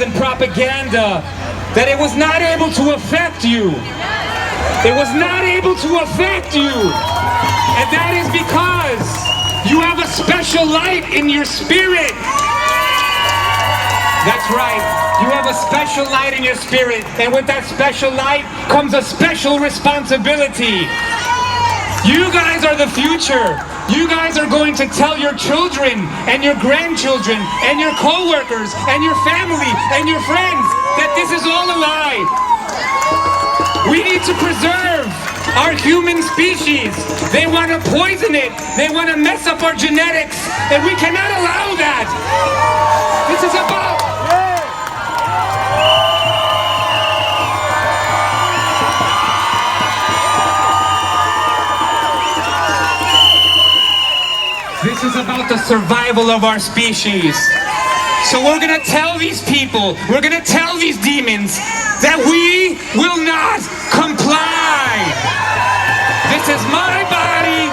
and propaganda that it was not able to affect you. It was not able to affect you. And that is because you have a special light in your spirit. That's right. You have a special light in your spirit. And with that special light comes a special responsibility. You guys are the future. You guys are going to tell your children and your grandchildren and your co-workers and your family and your friends that this is all a lie. We need to preserve our human species. They want to poison it. They want to mess up our genetics. And we cannot allow that. This is about... This is about the survival of our species. So we're gonna tell these people, we're gonna tell these demons that we will not comply. This is my body,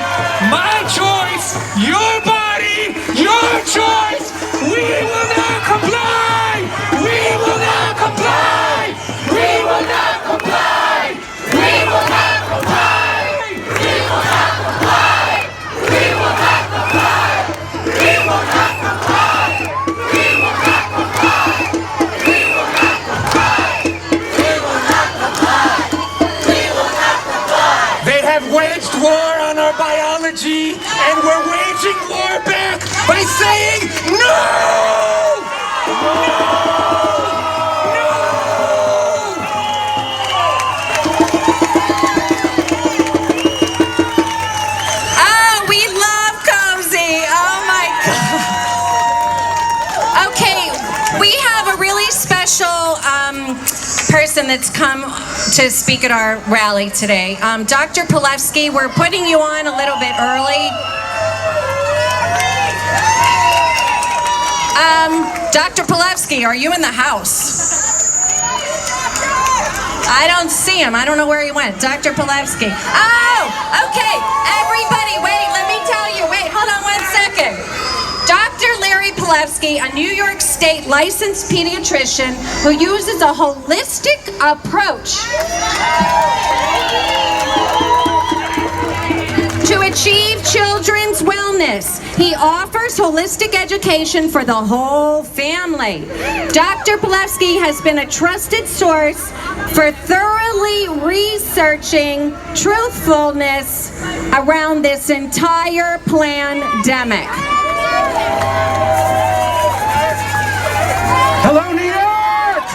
my choice, your body, your choice. We will not comply. We will not comply. We will not comply. We will not comply. We will not comply. We will not comply. We will not comply. We will not comply. We will not comply. We will not comply. We will not comply. They have waged war on our biology, and we're waging war back by saying no! No! Special person that's come to speak at our rally today. Dr. Palevsky, we're putting you on a little bit early. Dr. Palevsky, are you in the house? I don't see him. I don't know where he went. Dr. Palevsky. Oh, okay. Everybody, wait, let me tell you. Wait, hold on 1 second. Dr. Larry Palevsky, a New York State licensed pediatrician who uses a holistic approach to achieve children's wellness. He offers holistic education for the whole family. Dr. Palevsky has been a trusted source for thoroughly researching truthfulness around this entire pandemic. Hello, New York!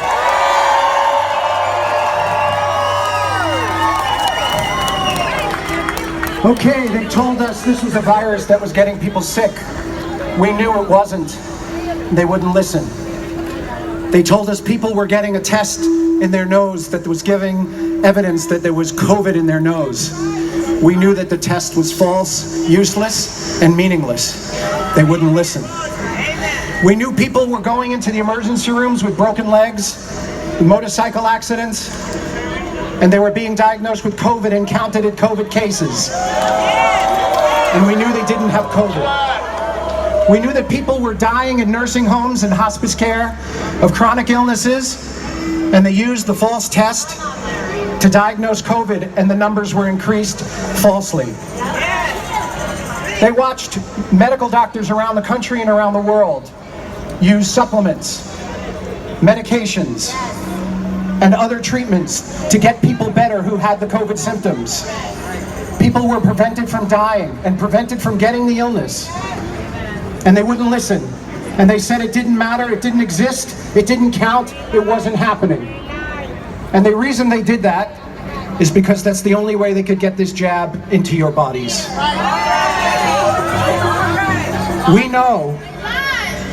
Okay, they told us this was a virus that was getting people sick. We knew it wasn't. They wouldn't listen. They told us people were getting a test in their nose that was giving evidence that there was COVID in their nose. We knew that the test was false, useless, and meaningless. They wouldn't listen. We knew people were going into the emergency rooms with broken legs, motorcycle accidents, and they were being diagnosed with COVID and counted as COVID cases. And we knew they didn't have COVID. We knew that people were dying in nursing homes and hospice care of chronic illnesses, and they used the false test to diagnose COVID, and the numbers were increased falsely. They watched medical doctors around the country and around the world use supplements, medications, and other treatments to get people better who had the COVID symptoms. People were prevented from dying and prevented from getting the illness. And they wouldn't listen. And they said it didn't matter, it didn't exist, it didn't count, it wasn't happening. And the reason they did that is because that's the only way they could get this jab into your bodies. We know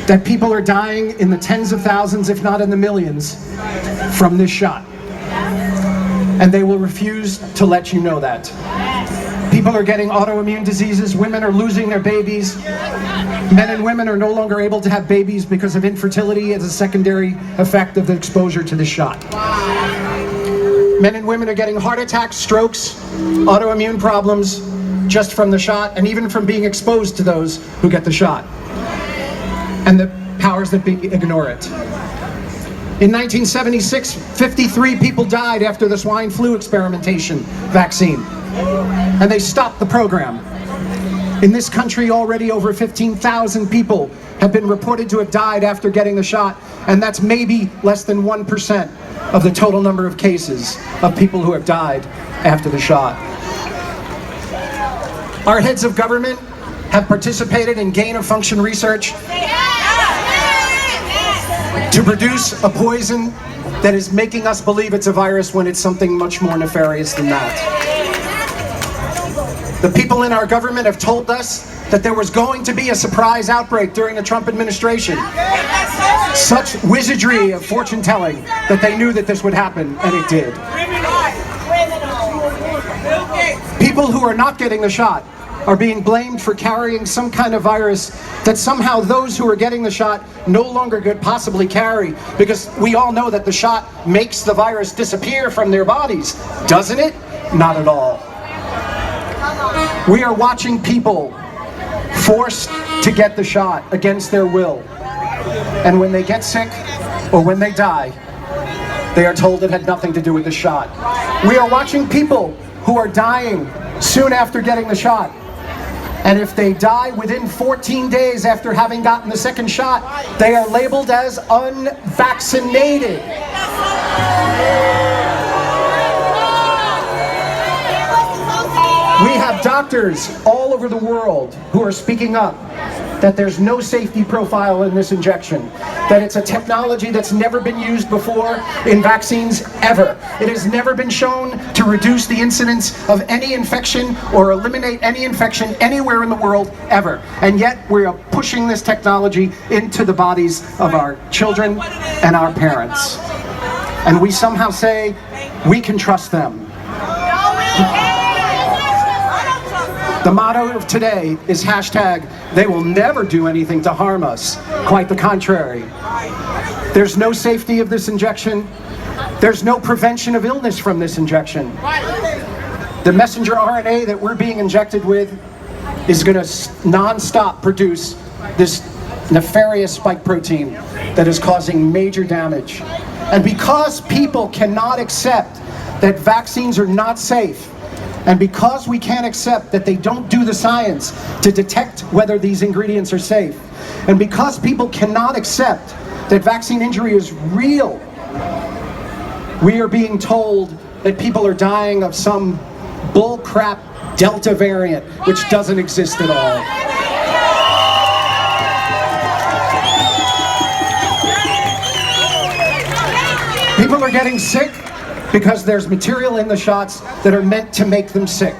that people are dying in the tens of thousands, if not in the millions, from this shot. And they will refuse to let you know that. People are getting autoimmune diseases, women are losing their babies, men and women are no longer able to have babies because of infertility as a secondary effect of the exposure to the shot. Men and women are getting heart attacks, strokes, autoimmune problems just from the shot, and even from being exposed to those who get the shot. And the powers that be ignore it. In 1976, 53 people died after the swine flu experimentation vaccine, and they stopped the program. In this country, already over 15,000 people have been reported to have died after getting the shot, and that's maybe less than 1% of the total number of cases of people who have died after the shot. Our heads of government have participated in gain-of-function research to produce a poison that is making us believe it's a virus when it's something much more nefarious than that. The people in our government have told us that there was going to be a surprise outbreak during the Trump administration. Such wizardry of fortune telling that they knew that this would happen, and it did. People who are not getting the shot are being blamed for carrying some kind of virus that somehow those who are getting the shot no longer could possibly carry, because we all know that the shot makes the virus disappear from their bodies. Doesn't it? Not at all. We are watching people forced to get the shot against their will. And when they get sick or when they die, they are told it had nothing to do with the shot. We are watching people who are dying soon after getting the shot. And if they die within 14 days after having gotten the second shot, they are labeled as unvaccinated. We have doctors all over the world who are speaking up that there's no safety profile in this injection, that it's a technology that's never been used before in vaccines ever. It has never been shown to reduce the incidence of any infection or eliminate any infection anywhere in the world ever. And yet we are pushing this technology into the bodies of our children and our parents. And we somehow say we can trust them. The motto of today is hashtag, they will never do anything to harm us. Quite the contrary. There's no safety of this injection. There's no prevention of illness from this injection. The messenger RNA that we're being injected with is going to non-stop produce this nefarious spike protein that is causing major damage. And because people cannot accept that vaccines are not safe, and because we can't accept that they don't do the science to detect whether these ingredients are safe, and because people cannot accept that vaccine injury is real, we are being told that people are dying of some bullcrap Delta variant, which doesn't exist at all. People are getting sick because there's material in the shots that are meant to make them sick.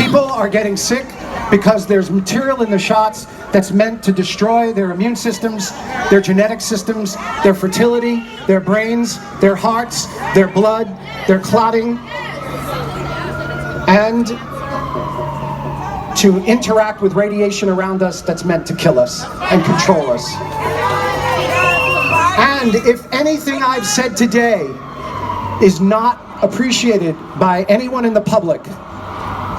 People are getting sick because there's material in the shots that's meant to destroy their immune systems, their genetic systems, their fertility, their brains, their hearts, their blood, their clotting, and to interact with radiation around us that's meant to kill us and control us. And if anything I've said today is not appreciated by anyone in the public,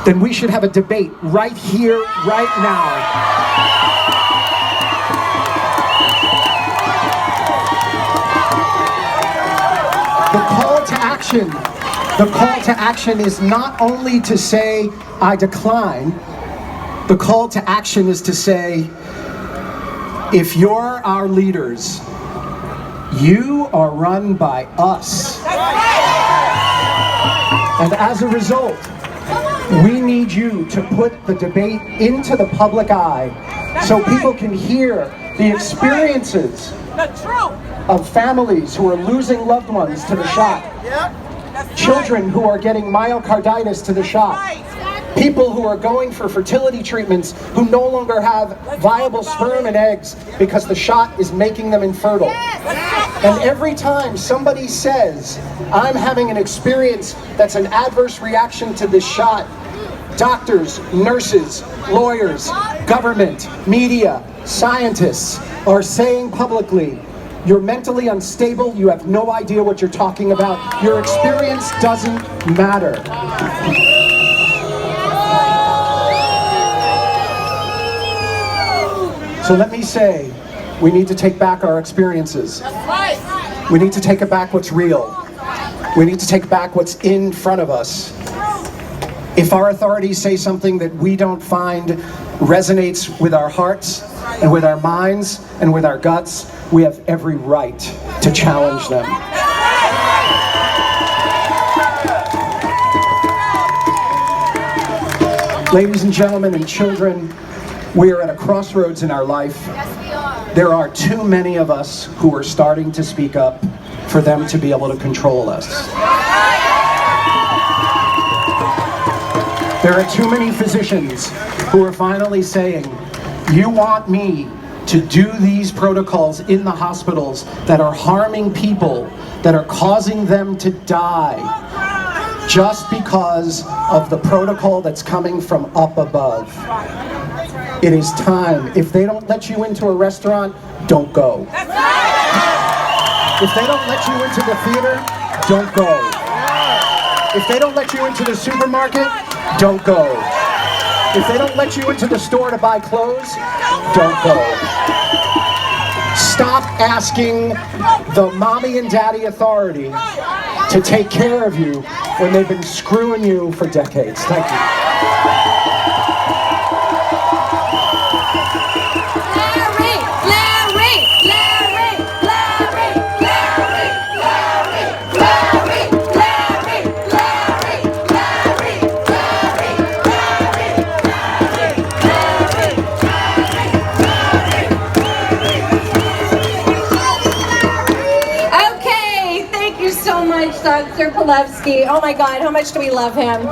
then we should have a debate right here, right now. The call to action is not only to say, I decline. The call to action is to say, if you're our leaders, you are run by us. And as a result, we need you to put the debate into the public eye so people can hear the experiences of families who are losing loved ones to the shot, children who are getting myocarditis to the shot, people who are going for fertility treatments who no longer have viable sperm and eggs because the shot is making them infertile. And every time somebody says, I'm having an experience that's an adverse reaction to this shot, doctors, nurses, lawyers, government, media, scientists are saying publicly, you're mentally unstable, you have no idea what you're talking about, your experience doesn't matter. So let me say, We need to take back our experiences. We need to take back what's real. We need to take back what's in front of us. If our authorities say something that we don't find resonates with our hearts and with our minds and with our guts, we have every right to challenge them. Ladies and gentlemen and children, we are at a crossroads in our life. There are too many of us who are starting to speak up for them to be able to control us. There are too many physicians who are finally saying, you want me to do these protocols in the hospitals that are harming people, that are causing them to die, just because of the protocol that's coming from up above. It is time. If they don't let you into a restaurant, don't go. If they don't let you into the theater, don't go. If they don't let you into the supermarket, don't go. If they don't let you into the store to buy clothes, don't go. Stop asking the mommy and daddy authority to take care of you when they've been screwing you for decades. Thank you. Dr. Palevsky. Oh my God, how much do we love him?